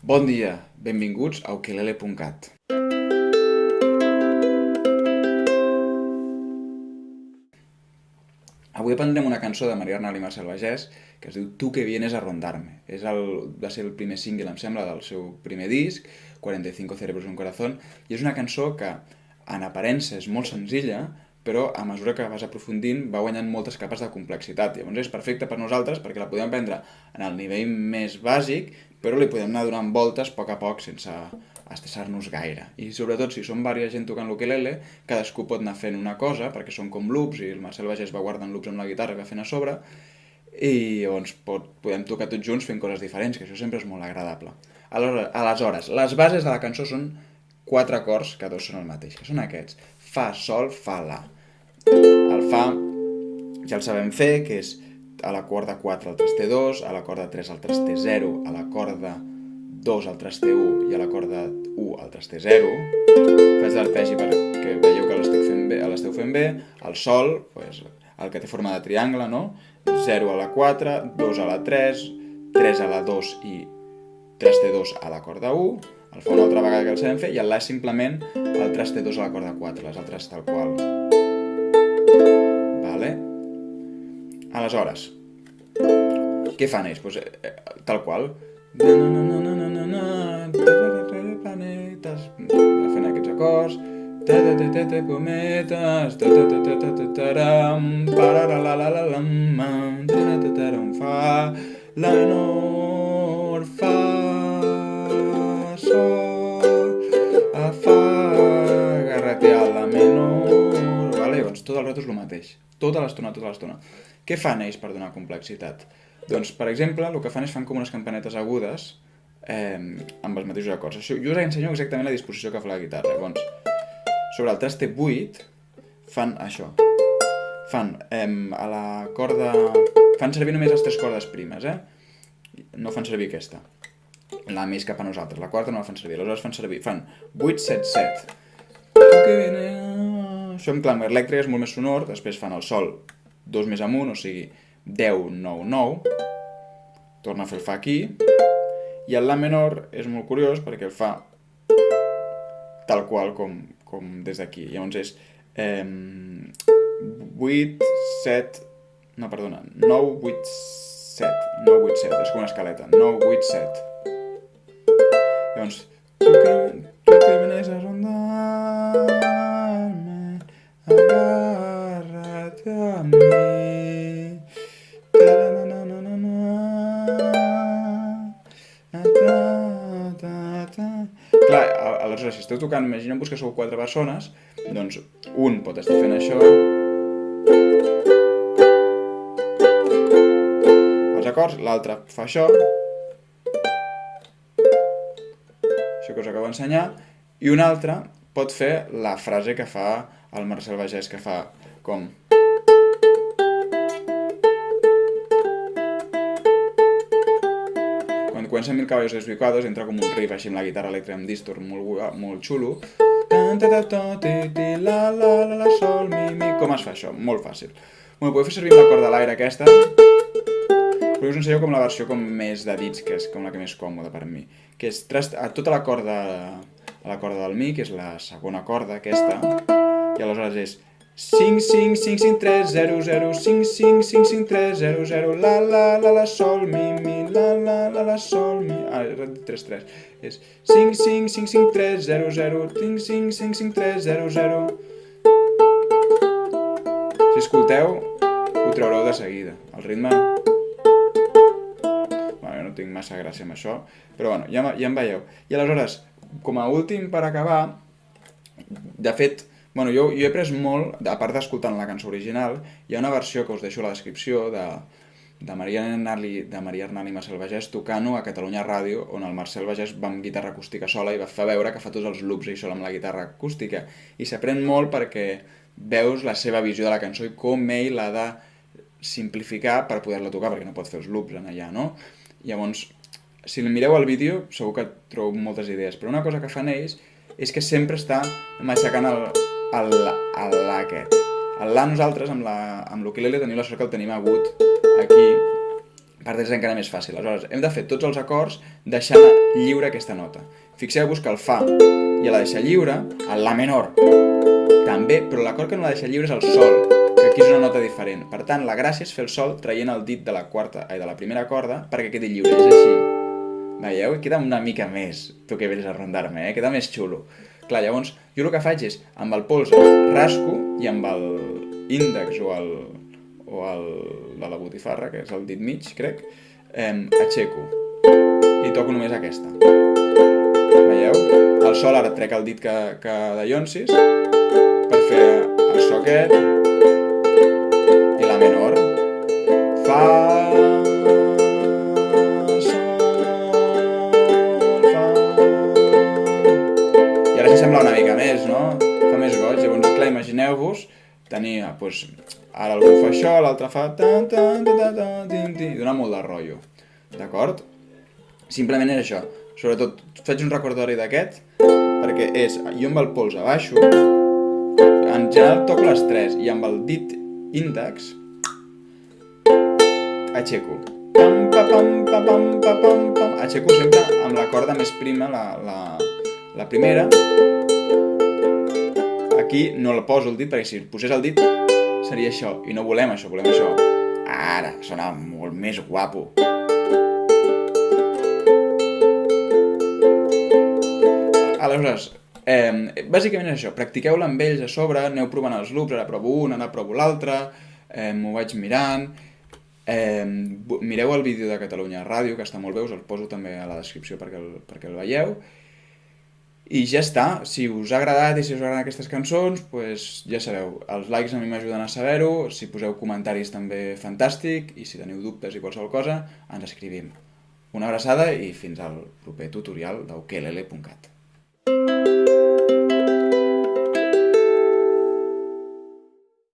Bon dia, benvinguts a ukelele.cat. Avui aprendrem una cançó de Maria Arnal i Marcel Bagès que es diu Tu que vienes a rondarme. Va ser el primer single, em sembla, del seu primer disc, 45 cerebros en un corazón, i és una cançó que en aparença és molt senzilla, però a mesura que vas aprofundint va guanyant moltes capes de complexitat. Llavors és perfecta per nosaltres perquè la podem prendre en el nivell més bàsic, però li podem anar donant voltes a poc sense estressar-nos gaire. I sobretot si som diversa gent tocant l'ukelele, cadascú pot anar fent una cosa, perquè són com loops, i el Marcel Bagès va guardant loops amb la guitarra i va fent a sobre, i llavors podem tocar tots junts fent coses diferents, que això sempre és molt agradable. Aleshores, les bases de la cançó són 4 acords, que dos són el mateix, que són aquests. Fa, sol, fa, la. El fa ja el sabem fer, que és a la corda 4 al traste 2, a la corda 3 al traste 0, a la corda 2 al traste 1 i a la corda 1 al traste 0. Faig l'arpegi perquè veieu que l'esteu fent bé. El sol, el que té forma de triangle, no? 0 a la 4, 2 a la 3, 3 a la 2 i traste 2 a la corda 1. El fa una altra vegada que el sabem fer, i el la és simplement el traste 2 a la corda 4, les altres tal qual. Vale? Aleshores, què fan ells? Tal qual. Fent aquests acords. Pometes. Fa, la menor, fa, sol, fa, garratear la menor. Llavors tot el rato és el mateix. Tota l'estona. Què fan ells per donar complexitat? Doncs, per exemple, el que fan és fan com unes campanetes agudes amb els mateixos acords. Això, jo us ensenyo exactament la disposició que fa la guitarra. Llavors, sobre el traste 8 fan això. Fan a la corda... Fan servir només les 3 cordes primes, No fan servir aquesta. La més cap a nosaltres. La quarta no la fan servir. Aleshores fan 8, 7, 7. Això en clam elèctric és molt més sonor. Després fan el sol 2 més amunt, o sigui 10, 9, 9. Torna a fer el fa aquí. I el la menor és molt curiós perquè el fa tal qual com des d'aquí. Llavors és 8, 7... No, perdona. 9, 8, 7. 9, 8, 7. És com una escaleta. 9, 8, 7. Llavors... Tu que vienes a rondarme, agárrate a mí. Clar, aleshores, si esteu tocant, imaginem-vos que sou 4 persones, doncs un pot estar fent això, els acords, l'altre fa això que us acabo d'ensenyar, i un altre pot fer la frase que fa el Marcel Bagès, que fa com... Quan comença Mil caballos desbicados entra com un riff així amb la guitarra elèctrica amb distor molt xulo. La, sol, mi... Com es fa això? Molt fàcil. Podeu fer servir la corda a l'aire aquesta, però us ensenyeu com la versió més de dits, que és com la que més còmoda per mi, que és a tota la corda del mi, que és la segona corda aquesta, i aleshores és 5, 5, 5, 5, 3, 0, 0, 5, 5, 5, 5, 3, 0, 0, la, sol, mi, la, sol, mi... Ah, he dit 3, 3. És 5, 5, 5, 5, 3, 0, 0, 5, 5, 5, 5, 3, 0, 0. Si escolteu, ho traureu de seguida. El ritme... no tinc massa gràcia amb això, però bueno, ja em veieu. I aleshores, com a últim per acabar, de fet, jo he après molt, a part d'escoltant la cançó original, hi ha una versió que us deixo a la descripció de Maria Arnal i Marcel Bagès tocant-ho a Catalunya Ràdio, on el Marcel Bagès va amb guitarra acústica sola i va fer veure que fa tots els loops i això amb la guitarra acústica. I s'aprèn molt perquè veus la seva visió de la cançó i com ell l'ha de simplificar per poder-la tocar, perquè no pot fer els loops en allà, no? Llavors, si mireu el vídeo, segur que trobeu moltes idees, però una cosa que fan ells és que sempre està matxacant el la aquest. El la nosaltres, amb l'ukelele, tenim la sort que el tenim agut aquí, per tant és encara més fàcil. Aleshores, hem de fer tots els acords deixant lliure aquesta nota. Fixeu-vos que el fa ja la deixa lliure, el la menor també, però l'acord que no la deixa lliure és el sol, que aquí és una nota diferent. Per tant, la gràcia és fer el sol traient el dit de la primera corda perquè quedi lliure, és així. Veieu? Queda una mica més, tu que vens a rondar-me, queda més xulo. Clar, llavors, jo el que faig és, amb el polze rasco i amb l'índex de la botifarra, que és el dit mig, crec, aixeco. I toco només aquesta. Veieu? El sol ara trec el dit que dallonsis per fer el so aquest i la menor. Fa, sol, fa. I ara s'assembla una mica més, no? Fa més goig. Llavors, clar, imagineu-vos tenir, doncs, ara algú fa això, l'altre fa tan, tan, tan, tan, tan, tan, i dona molt de rotllo. D'acord? Simplement és això. Sobretot, faig un recordatori d'aquest, perquè és, jo amb el polze baixo, en general toco les 3, i amb el dit índex, aixeco. Pam, pa, pam, pa, pam, pa, pam, pam. Aixeco sempre amb la corda més prima, la primera. Aquí no la poso el dit, perquè si posés el dit seria això, i no volem això, volem això. Ara, sona molt més guapo. Aleshores, bàsicament és això, practiqueu-la amb ells a sobre, aneu provant els loops, ara provo un, ara provo l'altre, m'ho vaig mirant, mireu el vídeo de Catalunya Ràdio, que està molt bé, us el poso també a la descripció perquè el veieu, i ja està. Si us ha agradat i si us agraden aquestes cançons, doncs ja sabeu, els likes a mi m'ajuden a saber-ho, si poseu comentaris també fantàstic, i si teniu dubtes i qualsevol cosa, ens escrivim. Una abraçada i fins al proper tutorial d'ukelele.cat.